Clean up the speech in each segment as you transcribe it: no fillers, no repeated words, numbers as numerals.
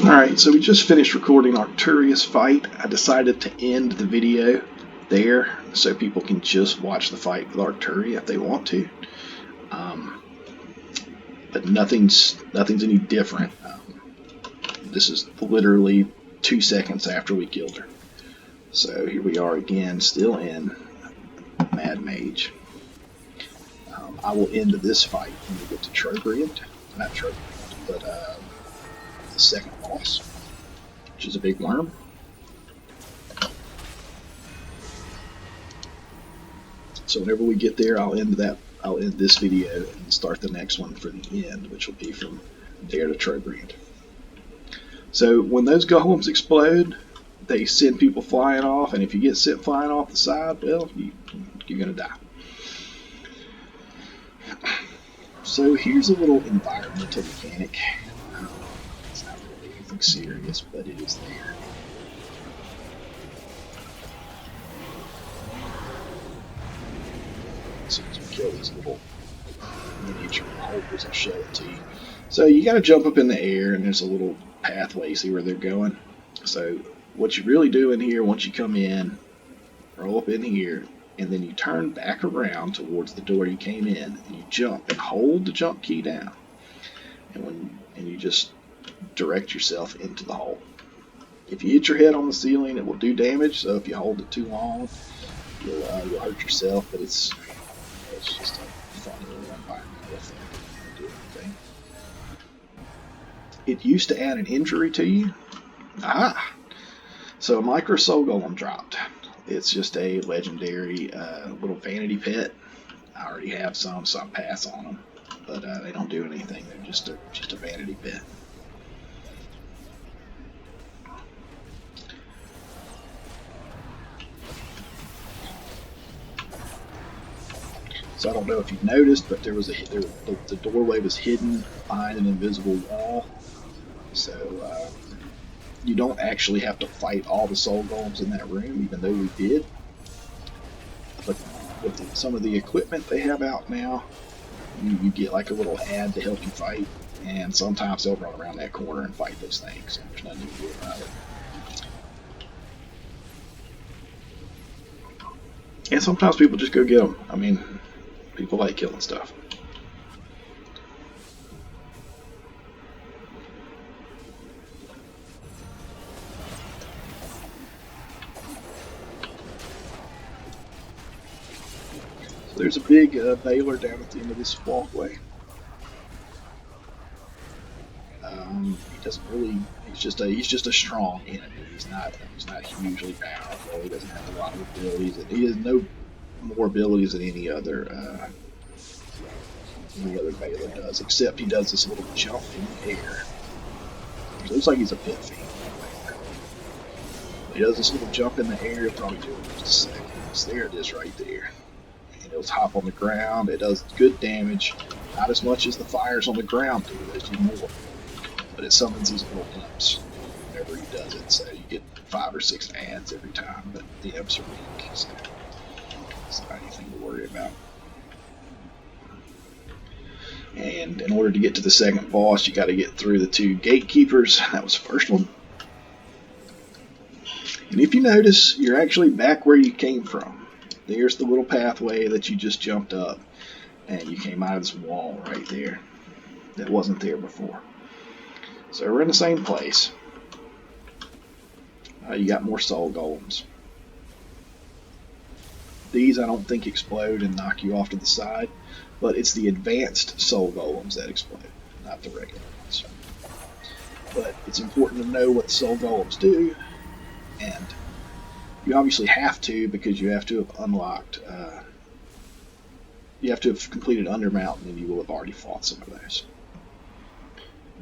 Alright, so we just finished recording Arcturia's fight. I decided to end the video there so people can just watch the fight with Arcturia if they want to. But nothing's any different. This is literally 2 seconds after we killed her. So here we are again, still in Mad Mage. I will end this fight when we get to Trogrind. Not Trogrind, but the second boss, which is a big worm. So whenever we get there, I'll end this video and start the next one for the end, which will be from there to Trogrind. So when those golems explode, they send people flying off, and if you get sent flying off the side, well, you're gonna die. So here's a little environmental mechanic. It's not really anything serious, but it is there. As soon as we kill these little miniature holders, I'll show it to you. So you gotta jump up in the air, and there's a little pathway, see where they're going. So what you really do in here, once you come in, roll up in here, and then you turn back around towards the door you came in, and you jump and hold the jump key down, and you just direct yourself into the hole. If you hit your head on the ceiling, it will do damage. So if you hold it too long, you'll hurt yourself. But it's just a fun little environmental thing. It doesn't do anything. It used to add an injury to you. So a micro soul golem dropped. It's just a legendary little vanity pet. I already have some, so I'll pass on them. But they don't do anything. They're just a vanity pet. So I don't know if you've noticed, but the doorway was hidden behind an invisible wall. So you don't actually have to fight all the soul golems in that room, even though we did. But with some of the equipment they have out now, you get like a little ad to help you fight, and sometimes they'll run around that corner and fight those things. There's nothing you can do about it. And sometimes people just go get them. I mean, people like killing stuff. So there's a big baler down at the end of this walkway. He doesn't really. He's just a strong enemy. He's not hugely powerful. He doesn't have a lot of abilities. He has no more abilities than any other baler does, except he does this little jump in the air. It looks like he's a pit fiend. He does this little jump in the air. He'll probably do it in just a second. So there it is, right there. And it'll hop on the ground. It does good damage, not as much as the fires on the ground do. They do more, but it summons these little imps whenever he does it. So you get 5 or 6 ads every time, but the imps are weak, so it's not anything to worry about. And in order to get to the second boss, you got to get through the 2 gatekeepers. That was the first one. And if you notice, you're actually back where you came from. There's the little pathway that you just jumped up, and you came out of this wall right there that wasn't there before. So we're in the same place. You got more soul golems. These I don't think explode and knock you off to the side, but it's the advanced soul golems that explode, not the regular ones. But it's important to know what soul golems do, and you obviously have to, because you have to have unlocked, you have to have completed Undermountain, and you will have already fought some of those.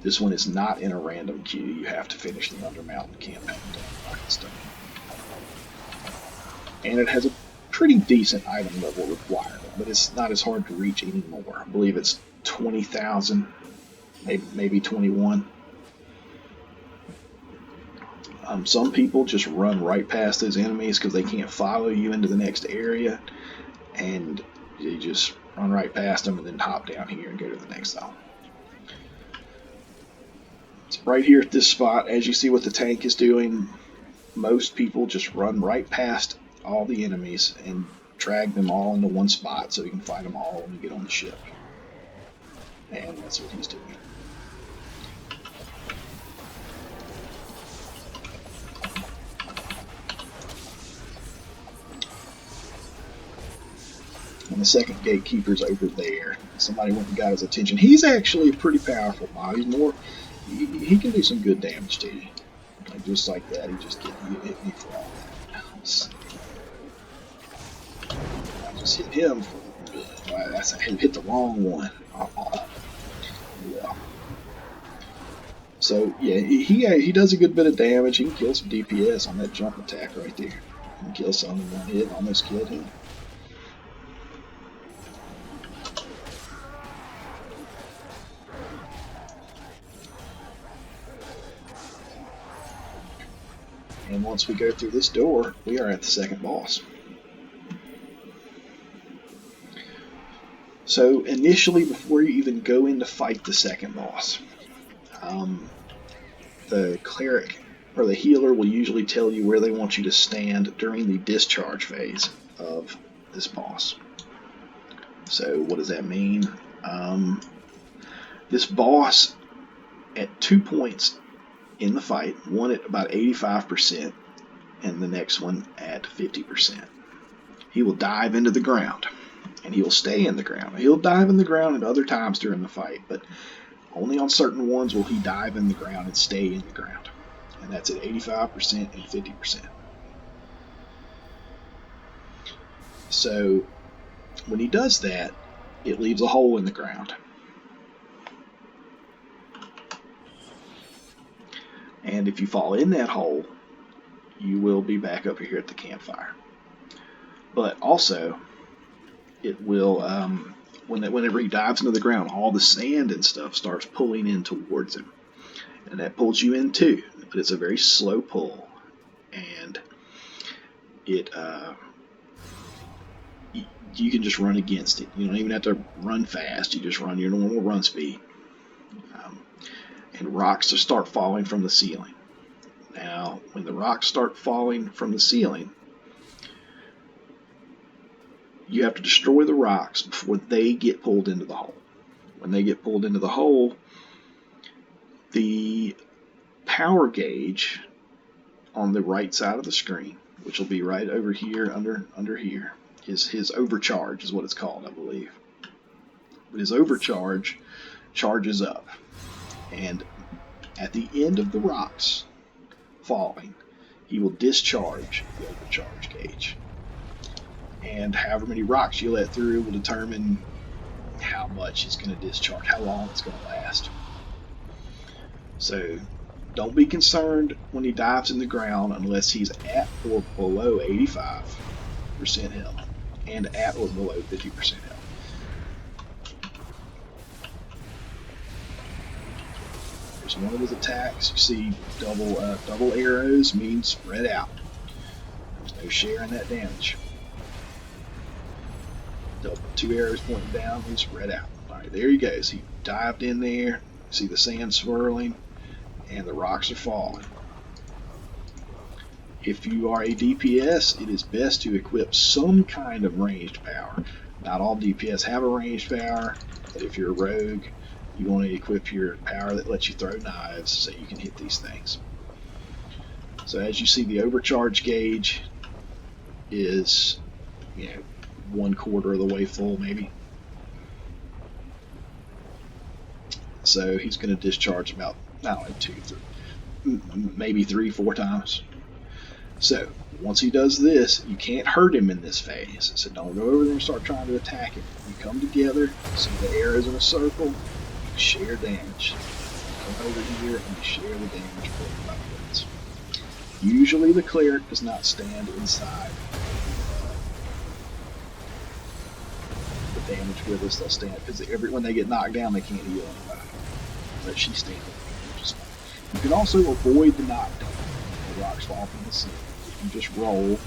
This one is not in a random queue. You have to finish the Undermountain campaign to unlock the stuff. And it has a pretty decent item level requirement, but it's not as hard to reach anymore. I believe it's 20,000, maybe 21. Some people just run right past those enemies because they can't follow you into the next area, and you just run right past them and then hop down here and go to the next zone. So right here at this spot, as you see what the tank is doing, most people just run right past all the enemies and drag them all into one spot so you can fight them all when you get on the ship. And that's what he's doing. And the second gatekeeper's over there. Somebody went and got his attention. He's actually a pretty powerful mob. He's more, he can do some good damage to you. Like just like that, he just hit me for all that. I just hit him. I hit the wrong one. Yeah. So yeah, he does a good bit of damage. He can kill some DPS on that jump attack right there. He can kill some in one hit. Almost killed him. And once we go through this door, we are at the second boss. So initially, before you even go in to fight the second boss, the cleric or the healer will usually tell you where they want you to stand during the discharge phase of this boss. So what does that mean? This boss, at 2 points in the fight, one at about 85% and the next one at 50%. He will dive into the ground and he will stay in the ground. He'll dive in the ground at other times during the fight, but only on certain ones will he dive in the ground and stay in the ground. And that's at 85% and 50%. So when he does that, it leaves a hole in the ground. And if you fall in that hole, you will be back up here at the campfire. But also, it will, whenever he dives into the ground, all the sand and stuff starts pulling in towards him. And that pulls you in too. But it's a very slow pull. And it, you can just run against it. You don't even have to run fast. You just run your normal run speed. And rocks just start falling from the ceiling. Now, when the rocks start falling from the ceiling, you have to destroy the rocks before they get pulled into the hole. When they get pulled into the hole, the power gauge on the right side of the screen, which will be right over here, under here, is his overcharge, is what it's called, I believe. But his overcharge charges up. And at the end of the rocks falling, he will discharge the overcharge gauge. And however many rocks you let through will determine how much he's going to discharge, how long it's going to last. So don't be concerned when he dives in the ground unless he's at or below 85% health and at or below 50% health. There's one of his attacks. You see double arrows means spread out. There's no sharing that damage. Two arrows pointing down and spread out. Alright, there he goes. He dived in there. See the sand swirling and the rocks are falling. If you are a DPS, it is best to equip some kind of ranged power. Not all DPS have a ranged power, but if you're a rogue, you want to equip your power that lets you throw knives so you can hit these things. So as you see, the overcharge gauge is, 1/4 of the way full, maybe. So he's going to discharge about, maybe 3-4 times. So once he does this, you can't hurt him in this phase. So don't go over there and start trying to attack him. You come together, see the arrows in a circle, you share damage. You come over here and you share the damage for 5 minutes. Usually the cleric does not stand inside the damage with us. They'll stand because when they get knocked down, they can't heal anybody. But she's standing there. You can also avoid the knockdown. The rocks fall from the ceiling. You just roll,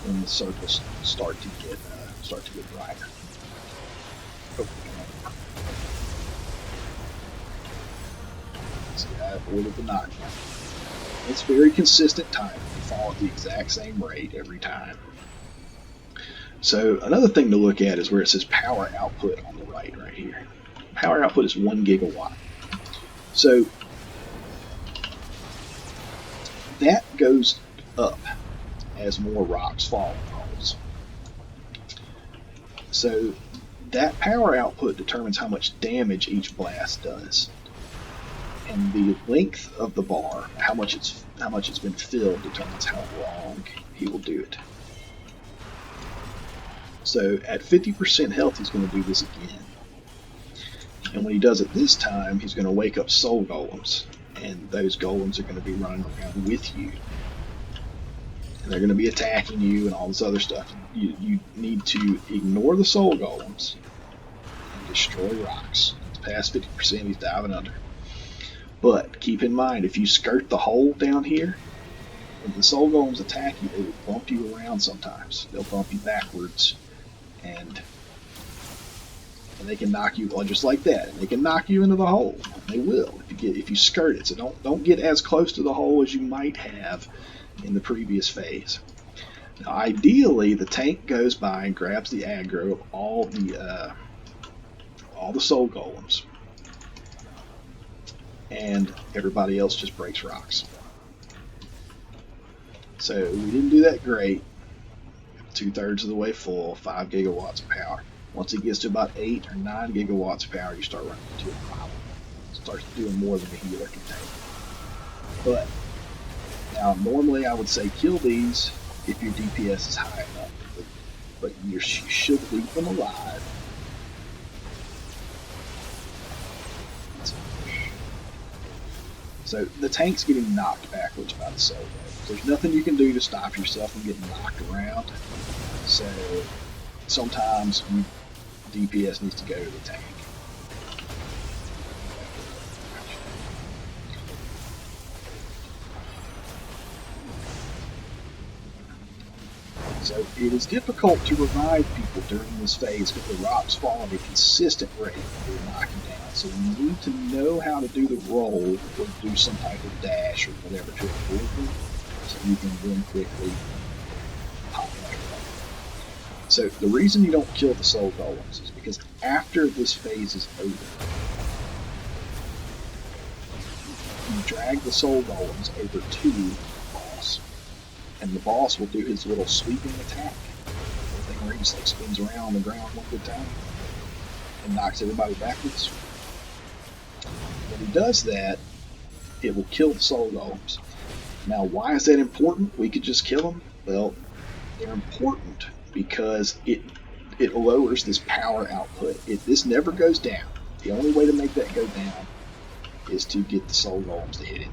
and the circles start to get brighter. See, I avoided the knockdown. It's very consistent timing. You fall at the exact same rate every time. So another thing to look at is where it says power output on the right here. Power output is 1 gigawatt. So that goes up as more rocks fall in holes. So that power output determines how much damage each blast does. And the length of the bar, how much it's been filled, determines how long he will do it. So at 50% health, he's going to do this again. And when he does it this time, he's going to wake up soul golems. And those golems are going to be running around with you. And they're going to be attacking you and all this other stuff. You need to ignore the soul golems and destroy rocks. It's past 50%, he's diving under. But keep in mind, if you skirt the hole down here, when the soul golems attack you, they will bump you around sometimes. They'll bump you backwards, and they can knock you, well, just like that. And they can knock you into the hole. They will if you skirt it. So don't get as close to the hole as you might have in the previous phase. Now, ideally, the tank goes by and grabs the aggro of all the soul golems, and everybody else just breaks rocks. So we didn't do that great. 2/3 of the way full, 5 gigawatts of power. Once it gets to about 8 or 9 gigawatts of power, you start running into a problem. It starts doing more than the healer can take. But now, normally I would say kill these if your DPS is high enough, but you should leave them alive. So the tank's getting knocked backwards by the soul golems. There's nothing you can do to stop yourself from getting knocked around. So sometimes DPS needs to go to the tank. So it is difficult to revive people during this phase because the rocks fall at a consistent rate when you're knocking down. So you need to know how to do the roll or do some type of dash or whatever to avoid them, so you can then quickly pop back up. So the reason you don't kill the soul golems is because after this phase is over, you drag the soul golems over to the boss, and the boss will do his little sweeping attack, the thing where he just like spins around on the ground one good time and knocks everybody backwards. When he does that, it will kill the soul golems. Now, why is that important? We could just kill them. Well, they're important because it lowers this power output. This never goes down. The only way to make that go down is to get the soul golems to hit him.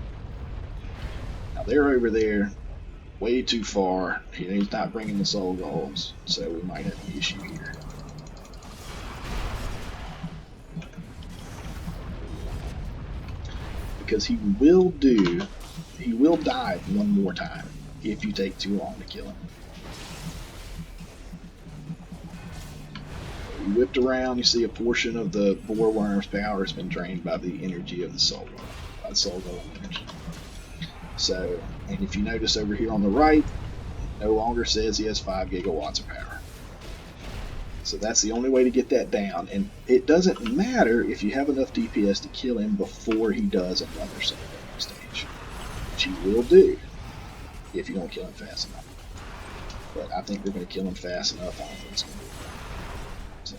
Now they're over there way too far. He's not bringing the soul golems, so we might have an issue here. Because he will dive one more time if you take too long to kill him. You whipped around, you see a portion of the boar worm's power has been drained by the energy of the soul golem, by the soul golem energy. So, and if you notice over here on the right, it no longer says he has 5 gigawatts of power. So that's the only way to get that down, and it doesn't matter if you have enough DPS to kill him before he does another soul golem stage, which he will do if you don't kill him fast enough. But I think we're going to kill him fast enough. I don't think it's going to be so.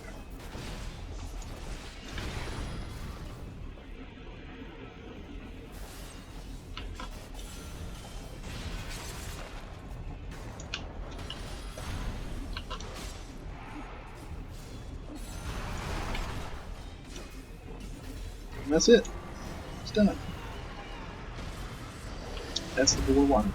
And that's it. It's done. That's the boar one.